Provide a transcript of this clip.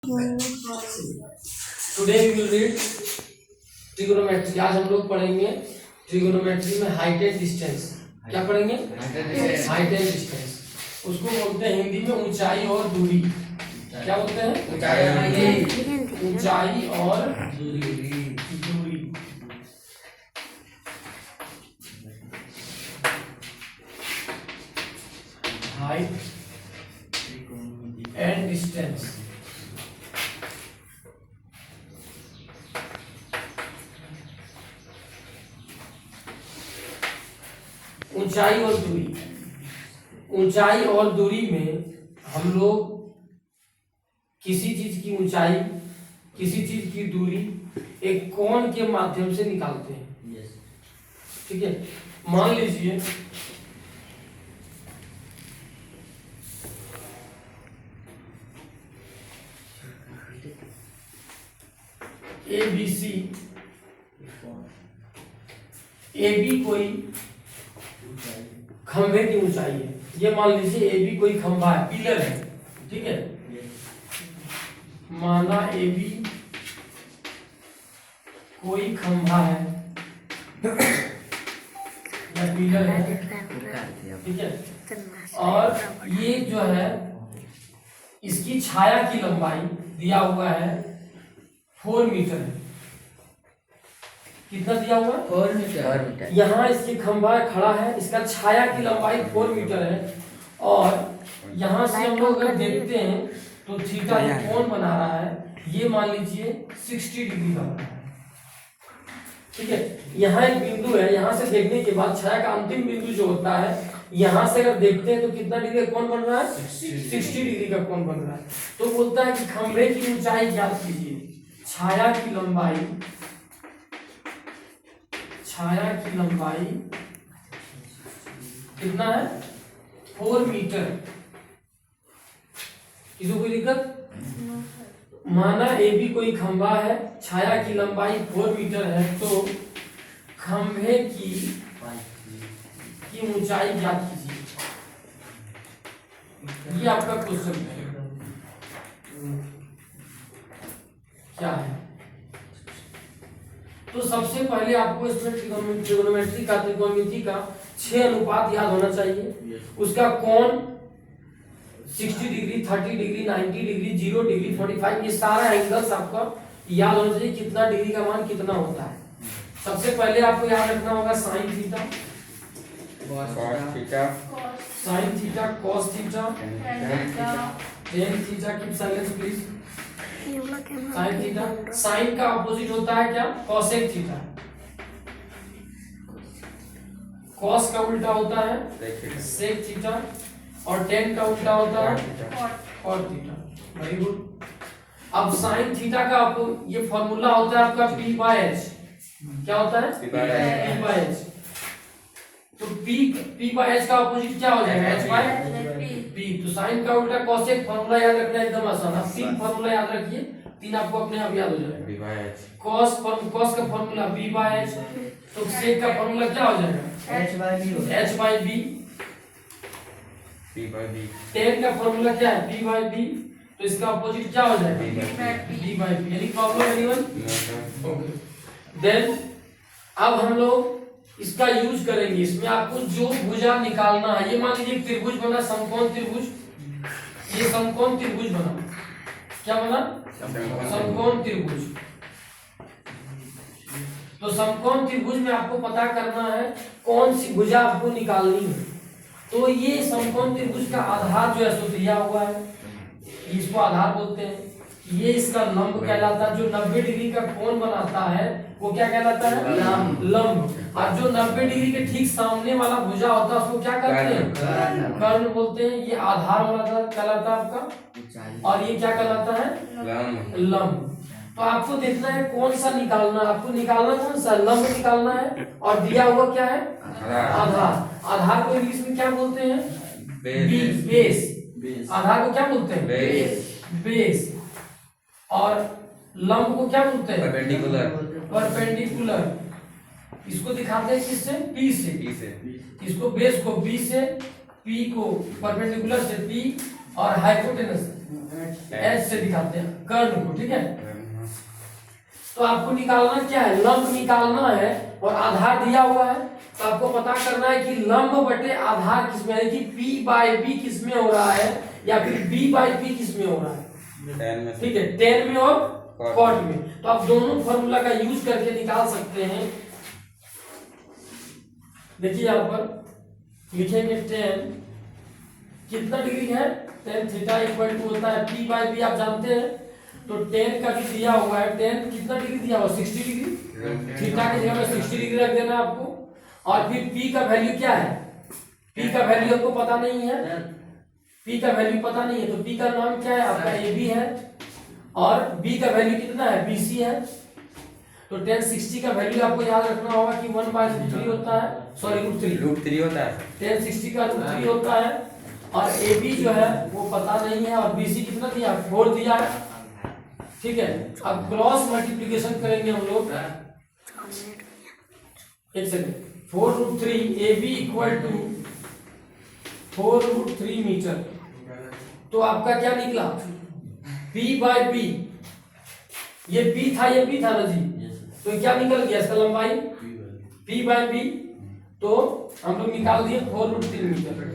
Today we will read trigonometry. आज हम लोग पढ़ेंगे ट्रिगोनोमेट्री में हाइट एंड डिस्टेंस। क्या पढ़ेंगे? Height and distance. उसको बोलते हैं हिंदी में ऊंचाई और दूरी। क्या बोलते हैं? ऊंचाई और दूरी। Height and distance. ऊंचाई और दूरी। ऊंचाई और दूरी में हम लोग किसी चीज की ऊंचाई, किसी चीज की दूरी एक कोण के माध्यम से निकालते हैं। ठीक है, मान लीजिए ABC, AB कोई खंभे की ऊंचाई है। ये मान लीजिए AB कोई खंभा है, पिलर है। ठीक है, माना AB कोई खंभा है या पिलर है। ठीक है, और ये जो है इसकी छाया की लंबाई दिया हुआ है 4 मीटर है। कितना दिया हुआ है? 4 मीटर। यहाँ इसकी खंभा खड़ा है, इसका छाया की लंबाई 4 मीटर है। और यहाँ से हम लोग अगर देखते हैं तो थीटा जो कोण बना रहा है ये मान लीजिए 60 डिग्री का बना है। ठीक है, यहाँ एक बिंदु है, यहाँ से देखने के बाद छाया का अंतिम बिंदु जो होता है यहाँ से अगर देखते हैं तो कितना डिग्री का कोण बन रहा है? 60 डिग्री का कोण बन रहा है। तो बोलता है कि खंभे की ऊंचाई ज्ञात कीजिए। छाया की लंबाई, छाया की लंबाई कितना है? 4 मीटर। किसी कोई दिक्कत? माना AB कोई खंभा है, छाया की लंबाई 4 मीटर है, तो खंभे की ऊंचाई ज्ञात कीजिए। ये आपका क्वेश्चन है। क्या है? तो सबसे पहले आपको इसमें ट्रिगोनोमेट्री का, त्रिकोणमिति का 6 अनुपात याद होना चाहिए। उसका कोण 60 डिग्री, 30 डिग्री, 90 डिग्री, 0 डिग्री, 45, ये सारा एंगल्स आपका याद होना चाहिए। कितना डिग्री का मान कितना होता है। सबसे पहले आपको याद रखना होगा sine theta, sine theta, cos theta, tan theta. Keep silence please. Sine theta, sine का अपोजिट होता है क्या? Cosec theta. कॉस का उल्टा होता है सेक थीटा, और टेन का उल्टा होता है कॉट थीटा। Very good. अब साइन थीटा का आपको ये फॉर्मूला होता है आपका P/H। क्या होता है? P/H। तो P/H का अपोजिट क्या हो जाएगा? H/P। तो साइन का उल्टा कॉसेक, फॉर्मूला याद रखना एकदम आसान है। 3 फॉर्मूला याद रखिए, 3 आपको अपने आप याद हो जाएगा। कॉस का फॉर्मूला B/H, तो सेक का फॉर्मूला क्या हो जाएगा? H/B। टेन का फॉर्मूला क्या है? P/B। तो इसका अपोजिट क्या हो जाएगा? B/B। Any problem anyone? Okay, then अब हम लोग इसका यूज करेंगे। इसमें आपको जो भुजा निकालना है, ये मान लीजिए त्रिभुज बना, समकोण त्रिभुज। ये समकोण त्रिभुज बना। क्या बना? समकोण त्रिभुज। तो समकोण त्रिभुज में आपको पता करना है कौन सी भुजा आपको निकालनी है। तो ये समकोण त्रिभुज का आधार जो है सो दिया हुआ है, इसको आधार बोलते हैं। ये इसका लंब कहलाता है। जो 90 डिग्री का कोण बनाता है वो क्या कहलाता है? लंब। और जो 90 डिग्री के ठीक सामने वाला भुजा होता है उसको क्या कहते हैं? कर्ण बोलते हैं। ये आधार वाला कहलाता है आपका, और ये क्या कहलाता है? लंब। तो आपको देखना है कौन सा निकालना है। आपको निकालना कौन सा? लंब निकालना है। और दिया हुआ क्या है? आधार। आधार को इंग्लिश में क्या बोलते हैं? बेस। आधार को क्या बोलते हैं? बेस। और लंब को क्या बोलते हैं? परपेंडिकुलर। इसको दिखाते हैं किससे? P से। इसको बेस को B से, P को परपेंडिकुलर से P, और हाइपोटेनस एच से दिखाते हैं कर्ण को, ठीक है। तो आपको निकालना क्या है, लंब निकालना है और आधार दिया हुआ है, तो आपको पता करना है कि लंब बटे आधार किसमें है, कि P बाई बी किसमें हो रहा है या फिर B बाई पी किसमें हो रहा है, ठीक है, tan में और cot में। तो आप दोनों फॉर्मूला का यूज करके निकाल सकते हैं। देखिए यहाँ पर लिखेंगे tan कितना डिग्री है, tan थीटा इक्वल टू होता है P बाई बी, आप जानते हैं। तो tan का भी दिया हुआ है, tan कितना डिग्री दिया हुआ, 60 डिग्री, थीटा की जगह 60 डिग्री रख देना आपको। और फिर P का वैल्यू क्या है, P का वैल्यू आपको पता नहीं है, P का वैल्यू पता नहीं है, तो P का नाम क्या है आपका AB है, और B का वैल्यू कितना है BC है। तो tan 60 का वैल्यू आपको याद रखना होगा कि 1/√3 होता है, सॉरी √3 होता है, tan 60 का √3 होता है। और AB जो है वो पता नहीं है, और BC कितना दिया, 4 दिया है, ठीक है। अब क्रॉस मल्टीप्लिकेशन करेंगे हम लोग, एक second, 4√3 AB equal to 4√3 metre. तो आपका क्या निकला, P बाई बी, ये P था ये B था ना जी, तो क्या निकल गया इसका लंबाई P बाई बी। तो हम लोग निकाल दिए 4√3 मीटर।